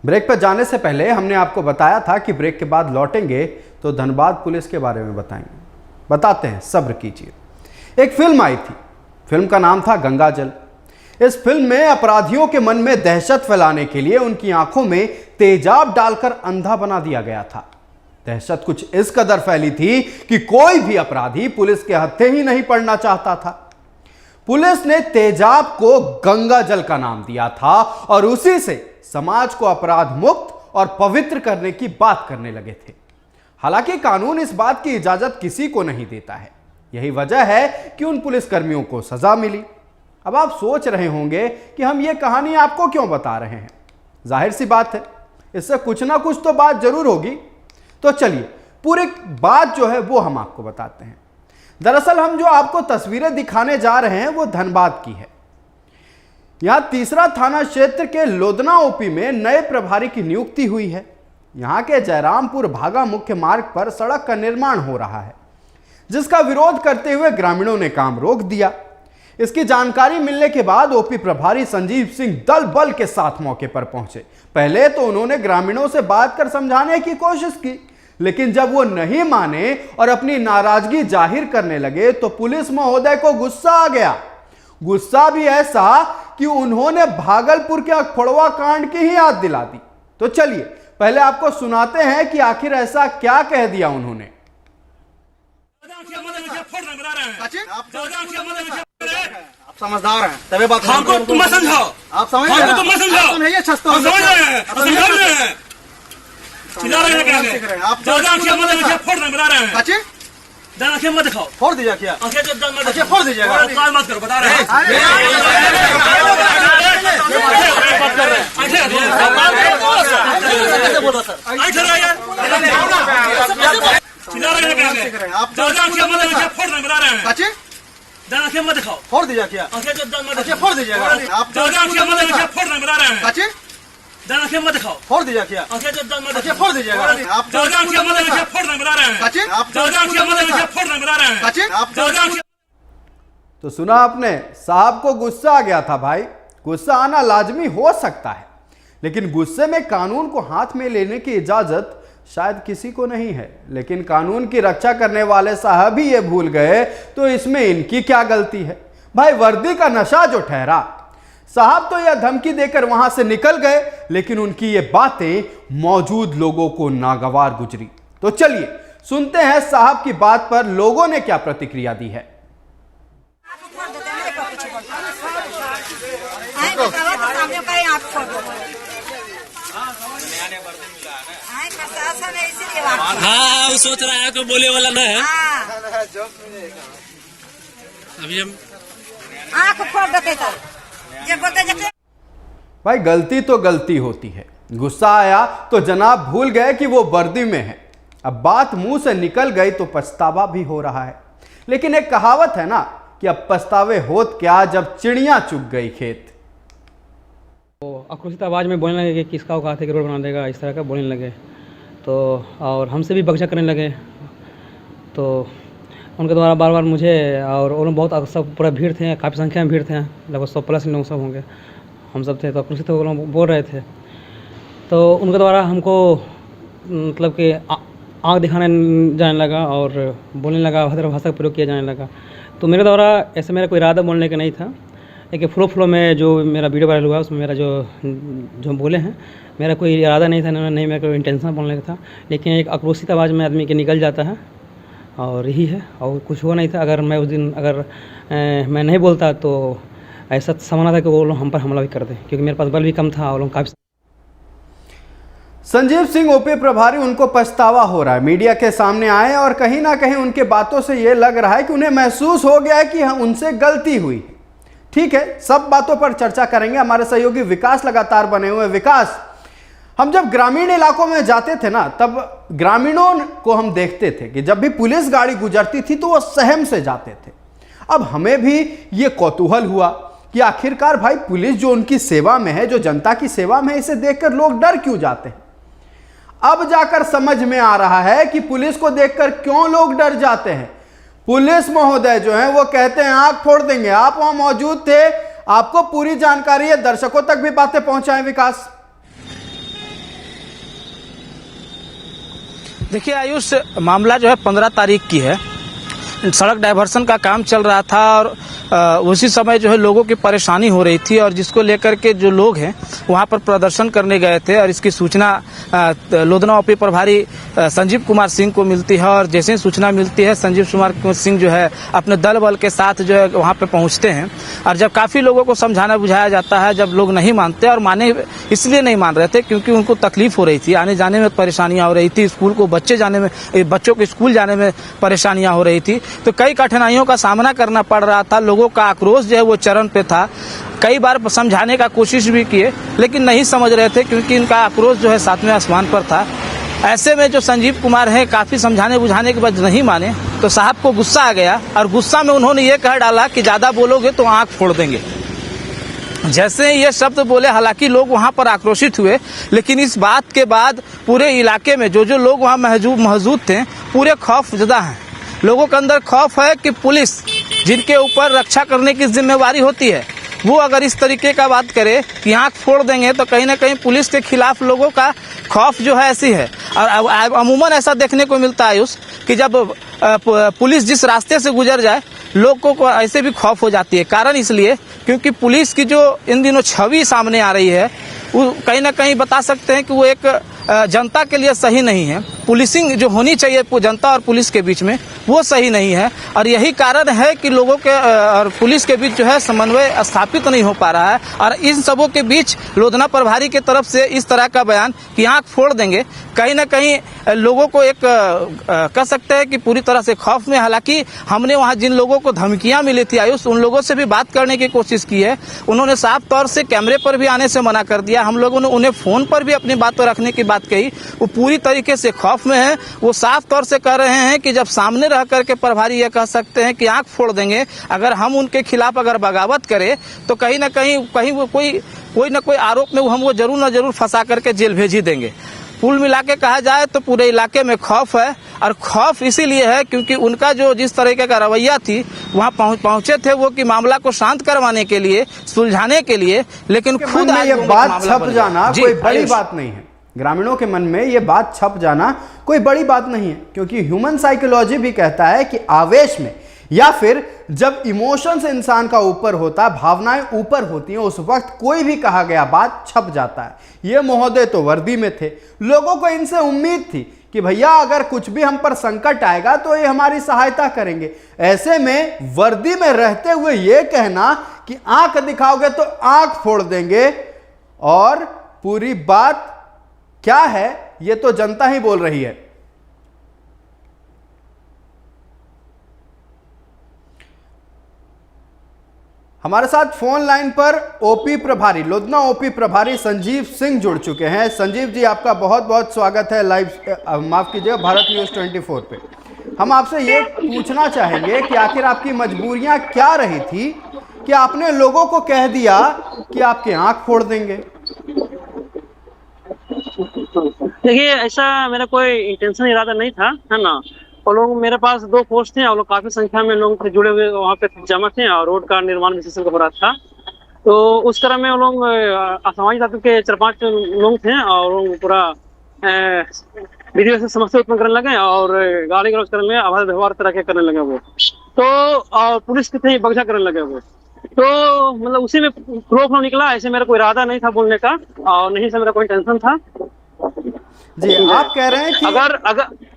Break पर जाने से पहले हमने आपको बताया था कि ब्रेक के बाद लौटेंगे तो धनबाद पुलिस के बारे में बताते हैं, सब्र कीजिए। एक फिल्म आई थी, फिल्म का नाम था गंगाजल। इस फिल्म में अपराधियों के मन में दहशत फैलाने के लिए उनकी आंखों में तेजाब डालकर अंधा बना दिया गया था। दहशत कुछ इस कदर फैली थी कि कोई भी अपराधी पुलिस के हत्थे ही नहीं पड़ना चाहता था। पुलिस ने तेजाब को गंगाजल का नाम दिया था और उसी से समाज को अपराध मुक्त और पवित्र करने की बात करने लगे थे। हालांकि कानून इस बात की इजाजत किसी को नहीं देता है। यही वजह है कि उन पुलिसकर्मियों को सजा मिली। अब आप सोच रहे होंगे कि हम ये कहानी आपको क्यों बता रहे हैं। जाहिर सी बात है, इससे कुछ ना कुछ तो बात जरूर होगी। तो चलिए पूरी बात जो है वो हम आपको बताते हैं। दरअसल हम जो आपको तस्वीरें दिखाने जा रहे हैं वो धनबाद की है। यहां तीसरा थाना क्षेत्र के लोदना ओपी में नए प्रभारी की नियुक्ति हुई है। यहां के जयरामपुर भागा मुख्य मार्ग पर सड़क का निर्माण हो रहा है, जिसका विरोध करते हुए ग्रामीणों ने काम रोक दिया। इसकी जानकारी मिलने के बाद ओपी प्रभारी संजीव सिंह दल बल के साथ मौके पर पहुंचे। पहले तो उन्होंने ग्रामीणों से बात कर समझाने की कोशिश की, लेकिन जब वो नहीं माने और अपनी नाराजगी जाहिर करने लगे तो पुलिस महोदय को गुस्सा आ गया। गुस्सा भी ऐसा कि उन्होंने भागलपुर के अखफड़वा कांड की ही याद दिला दी। तो चलिए पहले आपको सुनाते हैं कि आखिर ऐसा क्या कह दिया उन्होंने। आप समझदार हैं, तभी बात हमको तुम मत समझाओ। आप समझ रहे हैं, तुम मत समझाओ। समझ रहे हैं, समझ रहे हैं। चिल्ला रहे हैं, आप ज्यादा आंखें मत दिखाओ, फोड़ रहे हैं। ज्यादा आंखें मत दिखाओ, फोड़ दीजिए। क्या आंखें तो मत दिखाओ, फोड़ दीजिएगा। काल मत करो, बता रहे हैं। चिल्ला रहे हैं, आप ज्यादा आंखें मत दिखाओ, फोड़ रहे हैं। ज्यादा आंखें मत दिखाओ, फोड़ दीजिए। क्या आंखें तो मत दिखाओ, फोड़ दीजिएगा। आप ज्यादा आंखें मत दिखाओ, फोड़ रहे हैं। ज्यादा आंखें मत दिखाओ, फोड़ दीजिए। क्या आंखें तो मत दिखाओ, फोड़ दीजिएगा। आप ज्यादा आंखें मत दिखाओ, फोड़ रहे हैं। ज्यादा आंखें मत दिखाओ, फोड़ रहे हैं। आप ज्यादा आंखें। तो सुना आपने, साहब को गुस्सा आ गया था। भाई, गुस्सा आना लाजमी हो सकता है, लेकिन गुस्से में कानून को हाथ में लेने की इजाजत शायद किसी को नहीं है। लेकिन कानून की रक्षा करने वाले साहब ही ये भूल गए तो इसमें इनकी क्या गलती है। भाई, वर्दी का नशा जो ठहरा, साहब तो यह धमकी देकर वहां से निकल गए, लेकिन उनकी ये बातें मौजूद लोगों को नागवार गुजरी। तो चलिए सुनते हैं साहब की बात पर लोगों ने क्या प्रतिक्रिया दी है। हाँ, सोच रहा है कोई बोले वाला ना है। अभी हम आँख फोड़ देते तो ये बोलते। भाई, गलती तो गलती होती है। गुस्सा आया तो जनाब भूल गए कि वो वर्दी में है। अब बात मुंह से निकल गई तो पछतावा भी हो रहा है। लेकिन एक कहावत है ना कि अब पछतावे होत क्या जब चिड़िया चुग गई खेत। तो आक्रोशित आवाज़ में बोलने लगे कि किसका औकात है कि रोड बना देगा, इस तरह का बोलने लगे। तो और हमसे भी बकझक करने लगे। तो उनके द्वारा बार बार मुझे और उन बहुत सब पूरा भीड़ थे, काफ़ी संख्या में भीड़ थे, लगभग 100+ लोग सब होंगे, हम सब थे। तो आक्रोशित वो लोग बोल रहे थे। तो उनके द्वारा हमको मतलब कि आँख दिखाने जाने लगा और बोलने लगा, अभद्र भाषा का प्रयोग किया जाने लगा। तो मेरे द्वारा ऐसे मेरा कोई इरादा बोलने का नहीं था। एक फ्लो में जो मेरा वीडियो वायरल हुआ उसमें मेरा जो बोले हैं, मेरा कोई इरादा नहीं था, नहीं मेरा कोई इंटेंशन बोलने का था। लेकिन एक आक्रोशित आवाज़ में आदमी के निकल जाता है और यही है, और कुछ हुआ नहीं था। अगर मैं उस दिन मैं नहीं बोलता तो ऐसा संभावना था कि वो लोग हम पर हमला भी कर दें, क्योंकि मेरे पास बल भी कम था और लोग काफ़ी। संजीव सिंह ओपी प्रभारी, उनको पछतावा हो रहा है, मीडिया के सामने आए और कहीं ना कहीं उनके बातों से ये लग रहा है कि उन्हें महसूस हो गया है कि उनसे गलती हुई। ठीक है, सब बातों पर चर्चा करेंगे। हमारे सहयोगी विकास लगातार बने हुए। विकास, हम जब ग्रामीण इलाकों में जाते थे ना, तब ग्रामीणों को हम देखते थे कि जब भी पुलिस गाड़ी गुजरती थी तो वो सहम से जाते थे। अब हमें भी ये कौतूहल हुआ कि आखिरकार भाई पुलिस जो उनकी सेवा में है, जो जनता की सेवा में है, इसे देखकर लोग डर क्यों जाते हैं। अब जाकर समझ में आ रहा है कि पुलिस को देखकर क्यों लोग डर जाते हैं। पुलिस महोदय जो हैं वो कहते हैं आंख फोड़ देंगे। आप वहां मौजूद थे, आपको पूरी जानकारी है, दर्शकों तक भी बातें पहुंचाएं। विकास, देखिए आयुष, मामला जो है 15 तारीख की है। सड़क डाइवर्सन का काम चल रहा था और उसी समय जो है लोगों की परेशानी हो रही थी और जिसको लेकर के जो लोग हैं वहाँ पर प्रदर्शन करने गए थे और इसकी सूचना लोधना ओपी प्रभारी संजीव कुमार सिंह को मिलती है और जैसे ही सूचना मिलती है संजीव कुमार सिंह जो है अपने दल बल के साथ जो है वहाँ पे पहुँचते हैं और जब काफ़ी लोगों को समझाना बुझाया जाता है, जब लोग नहीं मानते और माने इसलिए नहीं मान रहे थे क्योंकि उनको तकलीफ हो रही थी, आने जाने में परेशानियाँ हो रही थी, स्कूल को बच्चों को स्कूल जाने में परेशानियाँ हो रही थी, तो कई कठिनाइयों का सामना करना पड़ रहा था। लोगों का आक्रोश जो है वो चरम पे था। कई बार समझाने का कोशिश भी किए लेकिन नहीं समझ रहे थे क्योंकि इनका आक्रोश जो है सातवें आसमान पर था। ऐसे में जो संजीव कुमार है काफ़ी समझाने बुझाने के बाद नहीं माने तो साहब को गुस्सा आ गया और गुस्सा में उन्होंने ये कह डाला कि ज़्यादा बोलोगे तो आँख फोड़ देंगे। जैसे ही ये शब्द बोले, हालांकि लोग वहाँ पर आक्रोशित हुए लेकिन इस बात के बाद पूरे इलाके में जो लोग वहाँ मौजूद थे पूरे खौफजदा हैं। लोगों के अंदर खौफ है कि पुलिस जिनके ऊपर रक्षा करने की जिम्मेवारी होती है वो अगर इस तरीके का बात करे कि आँख फोड़ देंगे तो कहीं ना कहीं पुलिस के खिलाफ लोगों का खौफ जो है ऐसी है। और अमूमन ऐसा देखने को मिलता है आयुष कि जब पुलिस जिस रास्ते से गुजर जाए लोगों को ऐसे भी खौफ हो जाती है। कारण इसलिए क्योंकि पुलिस की जो इन दिनों छवि सामने आ रही है वो कहीं ना कहीं बता सकते हैं कि वो एक जनता के लिए सही नहीं है। पुलिसिंग जो होनी चाहिए जनता और पुलिस के बीच में वो सही नहीं है और यही कारण है कि लोगों के और पुलिस के बीच जो है समन्वय स्थापित नहीं हो पा रहा है। और इन सबों के बीच लोधना प्रभारी की तरफ से इस तरह का बयान कि आँख फोड़ देंगे कहीं ना कहीं लोगों को एक कह सकते हैं कि पूरी तरह से खौफ में। हालांकि हमने वहाँ जिन लोगों को धमकियाँ मिली थी आयुष उन लोगों से भी बात करने की कोशिश की है। उन्होंने साफ तौर से कैमरे पर भी आने से मना कर दिया। हम लोगों ने उन्हें फ़ोन पर भी अपनी बात रखने की बात कही। वो पूरी तरीके से खौफ में है। वो साफ तौर से कह रहे हैं कि जब सामने रह करके प्रभारी ये कह सकते हैं कि आँख फोड़ देंगे, अगर हम उनके खिलाफ अगर बगावत करें तो कहीं ना कहीं वो कोई ना कोई आरोप में हम वो जरूर ना जरूर फंसा करके जेल भेज ही देंगे। कुल मिला के कहा जाए तो पूरे इलाके में खौफ है और खौफ इसीलिए है क्योंकि उनका जो जिस तरीके का रवैया थी वहाँ पहुँचे थे वो कि मामला को शांत करवाने के लिए, सुलझाने के लिए, लेकिन खुद ये बात छप जाना कोई बड़ी बात नहीं है। ग्रामीणों के मन में ये बात छप जाना कोई बड़ी बात नहीं है क्योंकि ह्यूमन साइकोलॉजी भी कहता है कि आवेश में या फिर जब इमोशंस इंसान का ऊपर होता है, भावनाएं ऊपर होती हैं, उस वक्त कोई भी कहा गया बात छप जाता है। ये महोदय तो वर्दी में थे, लोगों को इनसे उम्मीद थी कि भैया अगर कुछ भी हम पर संकट आएगा तो ये हमारी सहायता करेंगे। ऐसे में वर्दी में रहते हुए ये कहना कि आंख दिखाओगे तो आंख फोड़ देंगे, और पूरी बात क्या है ये तो जनता ही बोल रही है। हमारे साथ फोन लाइन पर ओपी प्रभारी, लोधना ओपी प्रभारी संजीव सिंह जुड़ चुके हैं। संजीव जी, आपका बहुत बहुत स्वागत है लाइव, माफ कीजिएगा, भारत न्यूज़ 24 पे। हम आपसे ये पूछना चाहेंगे कि आखिर आपकी मजबूरियां क्या रही थी कि आपने लोगों को कह दिया कि आपके आंख फोड़ देंगे? देखिए, ऐसा मेरा कोई इंटेंशन इरादा नहीं था, है ना। और लोग मेरे पास 2 पोस्ट थे और लोग काफी संख्या में लोग थे जुड़े हुए वहाँ पे जमा थे और रोड का निर्माण विशेषज्ञ का हो रहा था। तो उस तरह में वो लोग असामाजिक तत्व के 4-5 लोग थे और लोग पूरा वीडियो से समस्या उत्पन्न करने लगे और गाली गलौज करने लगे, अभद्र व्यवहार तरह के करने लगे वो। तो और पुलिस के थे बगजा करने लगे वो। तो मतलब उसी में फ्लो निकला। ऐसे मेरा कोई इरादा नहीं था बोलने का और नहीं से मेरा कोई टेंशन था। जी, आप कह रहे हैं कि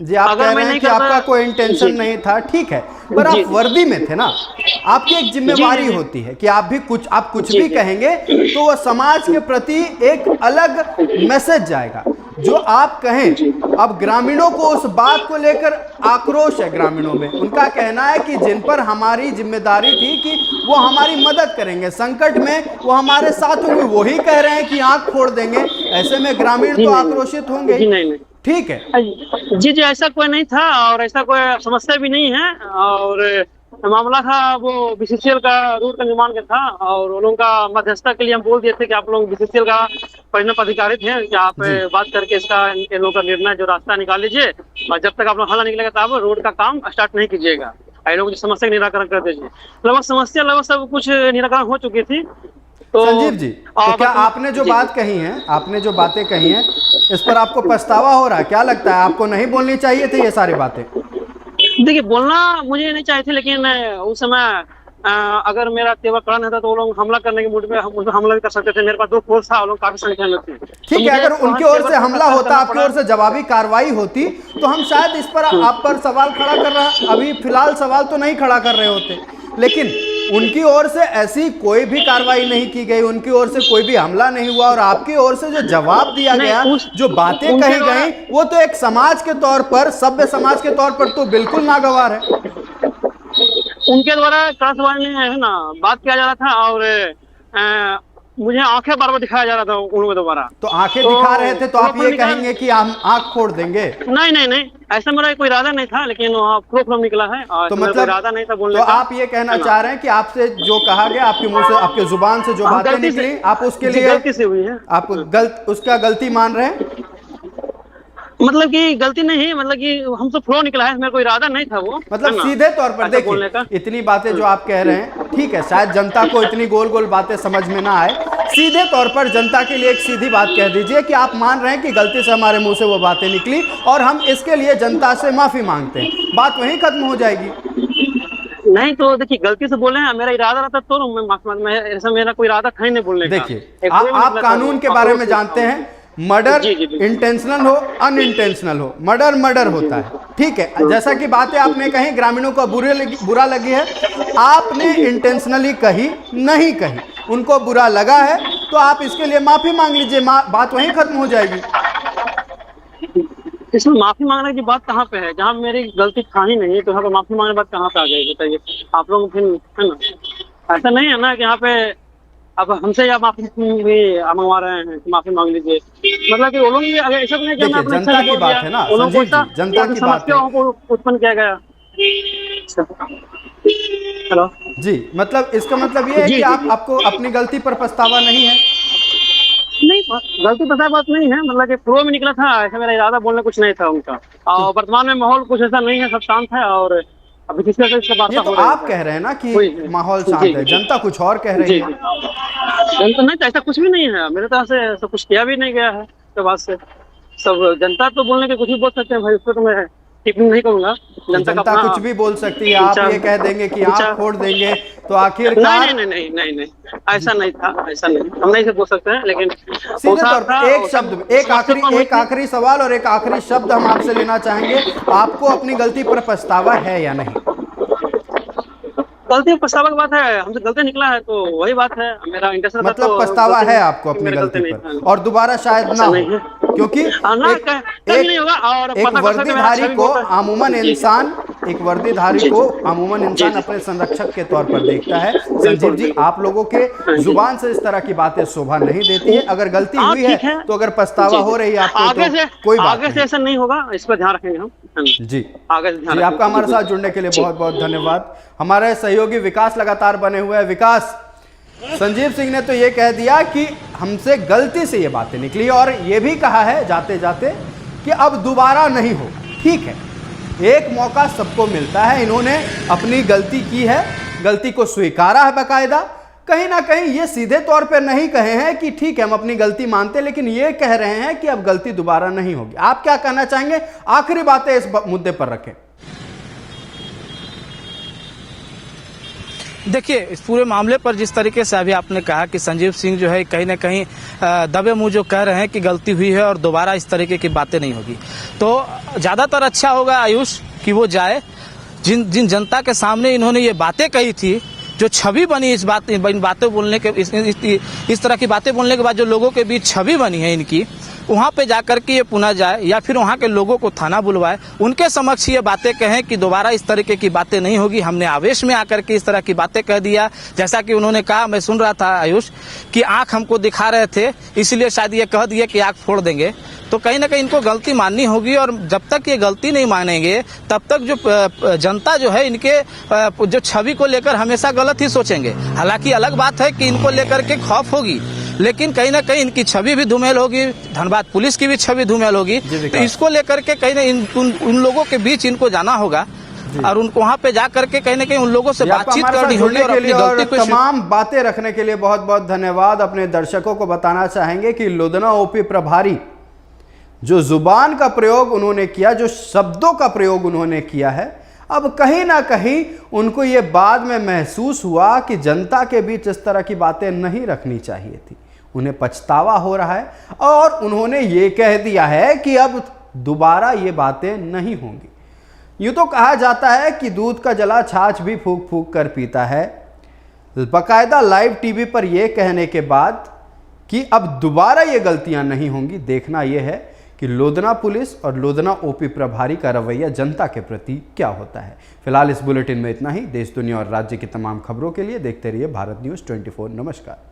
जी आप कह रहे हैं कि आपका कोई इंटेंशन नहीं था, ठीक है, पर आप वर्दी में थे ना, आपकी एक जिम्मेवारी होती है कि आप कुछ भी कहेंगे तो वह समाज के प्रति एक अलग मैसेज जाएगा जो आप कहें। अब ग्रामीणों को उस बात को लेकर आक्रोश है। ग्रामीणों में उनका कहना है कि जिन पर हमारी जिम्मेदारी थी कि वो हमारी मदद करेंगे, संकट में वो हमारे साथ होंगे, वही कह रहे हैं कि आंख फोड़ देंगे। ऐसे में ग्रामीण तो आक्रोशित होंगे। नहीं, ठीक है जी, ऐसा कोई नहीं था और ऐसा कोई समस्या भी नहीं है। और मामला था वो बीसीसीएल का रोड का निर्माण का था और उन लोगों का मध्यस्थता के लिए हम बोल दिए थे कि आप लोग बीसीसीएल का परिणत अधिकारी थे कि आप बात करके इसका इन लोगों का निर्णय जो रास्ता निकाल लीजिए और जब तक आप लोग हल निकलेगा तब रोड का काम स्टार्ट नहीं कीजिएगा। लोग समस्या का निराकरण कर दीजिए। लगभग समस्या सब कुछ निराकरण हो चुकी थी तो संजीव जी, तो क्या आपने जो बात कही है, आपने जो बातें कही हैं, इस पर आपको पछतावा हो रहा है? क्या लगता है, आपको नहीं बोलनी चाहिए थी ये सारी बातें? देखिए, बोलना मुझे नहीं चाहिए थे, लेकिन उस समय अगर मेरा तेवर कड़ा नहीं था तो वो लोग हमला करने के मूड में हमला भी कर सकते थे। मेरे पास 2 फोर्स था, वो लोग काफी संख्या में थे। ठीक है, अगर उनकी ओर से हमला होता, आपकी ओर से जवाबी कार्रवाई होती, तो हम शायद इस पर आप पर सवाल खड़ा कर रहा, अभी फिलहाल सवाल तो नहीं खड़ा कर रहे होते, लेकिन उनकी ओर से ऐसी कोई भी कार्रवाई नहीं की गई, उनकी ओर से कोई भी हमला नहीं हुआ, और आपकी ओर से जो जवाब दिया गया, जो बातें कही गई, वो तो एक समाज के तौर पर, सभ्य समाज के तौर पर तो बिल्कुल नागवार है। उनके द्वारा क्रॉसवायर में है ना बात किया जा रहा था, और मुझे आंखें बार बार दिखाया जा रहा था उन लोगों द्वारा। तो आंखें दिखा रहे थे, तो आप ये कहेंगे कि हम आंख फोड़ देंगे? नहीं, ऐसा मेरा कोई इरादा नहीं था, लेकिन प्रूफ निकला है, और तो मेरा मतलब इरादा नहीं था बोलने तो का। आप ये कहना चाह रहे हैं कि आपसे जो कहा गया, आपके मुंह से, आपके जुबान से जो बातें निकली, आप उसके लिए गलती से हुई है, आप उसका गलती मान रहे हैं? मतलब कि गलती नहीं है, मतलब कि हमसे फ्लो निकला है, मेरा कोई इरादा नहीं था वो। मतलब सीधे तौर पर देखिए, इतनी बातें जो आप कह रहे हैं, ठीक है, शायद जनता को इतनी गोल गोल बातें समझ में ना आए, सीधे तौर पर जनता के लिए एक सीधी बात कह दीजिए कि आप मान रहे हैं कि गलती से हमारे मुंह से वो बातें निकली और हम इसके लिए जनता से माफी मांगते हैं, बात वहीं खत्म हो जाएगी। नहीं तो देखिए, गलती से बोले हैं, मेरा इरादा रहता तो मैं माफी मांगता, ऐसा मेरा कोई इरादा था ही नहीं बोलने का। देखिए, आप कानून के बारे में जानते हैं, मर्डर इंटेंशनल हो अनइंटेंशनल हो, मर्डर होता है, ठीक है। जैसा कि बातें आपने कही, ग्रामीणों को बुरा लगी है, आपने इंटेंशनली कही नहीं कही, उनको बुरा लगा है, तो आप इसके लिए माफी मांग लीजिए, बात वहीं खत्म हो जाएगी। इसमें माफी मांगने की बात कहाँ पे है? जहाँ मेरी गलती था ही नहीं, तो यहाँ पे माफी मांगने की बात कहाँ पे आ गई बताइए आप लोग? फिर है ना, ऐसा नहीं है ना कि यहाँ पे अब हमसे या माफी मंगवा रहे हैं कि माफी मांग लीजिए, मतलब कि वो लोग अगर ऐसा नहीं, जनता की बात है ना संजीव जी, जनता की बात है, उत्पन्न किया गया। हेलो जी, मतलब इसका मतलब ये है कि आपको अपनी गलती पर पछतावा नहीं है? नहीं, गलती पता बात नहीं है, मतलब कि फ्लो में निकला था, ऐसा मेरा इरादा बोलने कुछ नहीं था उनका। और वर्तमान में माहौल कुछ ऐसा नहीं है, सब शांत है, और अभी किसी इसका बात ये तो आप कह रहे हैं ना कि माहौल शांत है, जनता कुछ और कह रही है। जनता नहीं, ऐसा कुछ भी नहीं है, मेरे तरफ से ऐसा कुछ किया भी नहीं गया है तो बात से। सब जनता तो बोलने के कुछ भी बोल सकते हैं भाई, उसको तो मैं टिप्पणी नहीं करूंगा। जनता कुछ भी बोल सकती है, आप ये कह देंगे कि आंख फोड़ देंगे, तो आखिरकार नहीं, ऐसा नहीं था, ऐसा नहीं, हम नहीं से बोल सकते हैं, लेकिन सीधे तौर पर एक शब्द, एक आखिरी सवाल और एक आखिरी शब्द हम आपसे लेना चाहेंगे, आपको अपनी गलती पर पछतावा है या नहीं? गलती पछतावा की बात है, हमसे गलती निकला है तो वही बात है, मेरा इंटेंशन मतलब पछतावा है आपको अपनी गलती पर, और दोबारा शायद ना हो, क्योंकि एक वर्दीधारी को अमूमन इंसान अपने संरक्षक के तौर पर देखता है। संजीव जी, आप लोगों के जुबान से इस तरह की बातें शोभा नहीं देती है, अगर गलती हुई है तो अगर पछतावा हो रही है आपको, आगे से कोई बात आगे से ऐसा नहीं होगा, इस पर ध्यान रखेंगे हम जी। आगे से आपका हमारे साथ जुड़ने के लिए बहुत बहुत धन्यवाद। हमारे सहयोगी विकास लगातार बने हुए हैं। विकास, संजीव सिंह ने तो ये कह दिया कि हमसे गलती से ये बातें निकली, और ये भी कहा है जाते जाते कि अब दोबारा नहीं हो। ठीक है, एक मौका सबको मिलता है, इन्होंने अपनी गलती की है, गलती को स्वीकारा है बाकायदा। कहीं ना कहीं ये सीधे तौर पर नहीं कहे हैं कि ठीक है हम अपनी गलती मानते, लेकिन ये कह रहे हैं कि अब गलती दोबारा नहीं होगी। आप क्या कहना चाहेंगे? आखिरी बातें इस मुद्दे पर रखें। देखिए, इस पूरे मामले पर जिस तरीके से अभी आपने कहा कि संजीव सिंह जो है कहीं ना कहीं दबे मुंह जो कह रहे हैं कि गलती हुई है और दोबारा इस तरीके की बातें नहीं होगी, तो ज़्यादातर अच्छा होगा आयुष कि वो जाए। जिन जनता के सामने इन्होंने ये बातें कही थी, जो छवि बनी इन बातें बोलने के, इस तरह की बातें बोलने के बाद जो लोगों के बीच छवि बनी है इनकी, वहाँ पे जाकर के ये पुनः जाए या फिर वहाँ के लोगों को थाना बुलवाए, उनके समक्ष ये बातें कहें कि दोबारा इस तरीके की बातें नहीं होगी, हमने आवेश में आकर के इस तरह की बातें कह दिया। जैसा कि उन्होंने कहा, मैं सुन रहा था आयुष कि आंख हमको दिखा रहे थे, इसलिए शायद ये कह दिए कि आंख फोड़ देंगे। तो कहीं ना कहीं इनको गलती माननी होगी, और जब तक ये गलती नहीं मानेंगे तब तक जो जनता जो है इनके जो छवि को लेकर हमेशा गलत ही सोचेंगे। हालांकि अलग बात है कि इनको लेकर के खौफ होगी, लेकिन कहीं ना कहीं इनकी छवि भी धूमिल होगी, धनबाद पुलिस की भी छवि धूमिल होगी। तो इसको लेकर के कहीं ना उन लोगों के बीच इनको जाना होगा और उनको वहाँ पे जा करके कहीं ना कहीं उन लोगों से जी, आपका बातचीत हमारे साथ करनी होगी जुड़ने और के अपनी लिए और गलती को तमाम बातें रखने के लिए बहुत बहुत धन्यवाद। अपने दर्शकों को बताना चाहेंगे कि लुधियाना ओपी प्रभारी जो जुबान का प्रयोग उन्होंने किया, जो शब्दों का प्रयोग उन्होंने किया है, अब कहीं ना कहीं उनको ये बाद में महसूस हुआ कि जनता के बीच इस तरह की बातें नहीं रखनी चाहिए थी। उन्हें पछतावा हो रहा है और उन्होंने ये कह दिया है कि अब दोबारा ये बातें नहीं होंगी। यूँ तो कहा जाता है कि दूध का जला छाछ भी फूंक फूंक कर पीता है। बाकायदा लाइव टीवी पर यह कहने के बाद कि अब दोबारा ये गलतियां नहीं होंगी, देखना यह है कि लुधियाना पुलिस और लुधियाना ओपी प्रभारी का रवैया जनता के प्रति क्या होता है। फिलहाल इस बुलेटिन में इतना ही। देश, दुनिया और राज्य की तमाम खबरों के लिए देखते रहिए भारत न्यूज़ 24। नमस्कार।